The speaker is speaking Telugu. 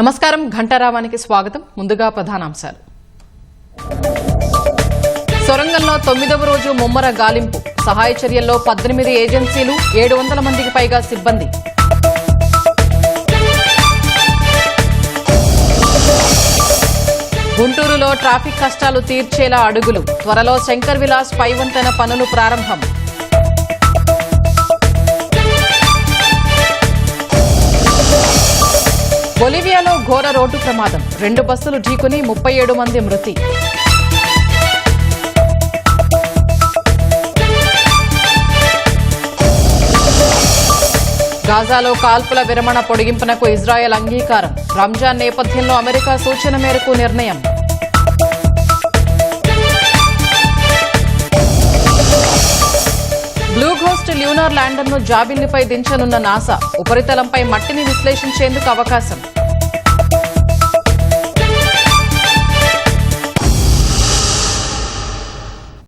నమస్కారం, ఘంటారావానికి స్వాగతం. ముందుగా ప్రధానాంశాలు. సొరంగంలో 9వ రోజు ముమ్మర గాలింపు. సహాయ చర్యల్లో 18 ఏజెన్సీలు, 700 మందికి పైగా సిబ్బంది. గుంటూరులో ట్రాఫిక్ కష్టాలు తీర్చేలా అడుగులు. త్వరలో శంకర్ విలాస్ పైవంతెన పనులు ప్రారంభం. బొలివియాలో ఘోర రోడ్డు ప్రమాదం. 2 బస్సులు ఢీకొని 37 మంది మృతి. గాజాలో కాల్పుల విరమణ పొడిగింపునకు ఇజ్రాయెల్ అంగీకారం. రంజాన్ నేపథ్యంలో అమెరికా సూచన మేరకు నిర్ణయం. బ్లూ ఘోస్ట్ ల్యూనార్ ల్యాండర్ను జాబిల్లిపై దించనున్న నాసా. ఉపరితలంపై మట్టిని విశ్లేషించేందుకు అవకాశం.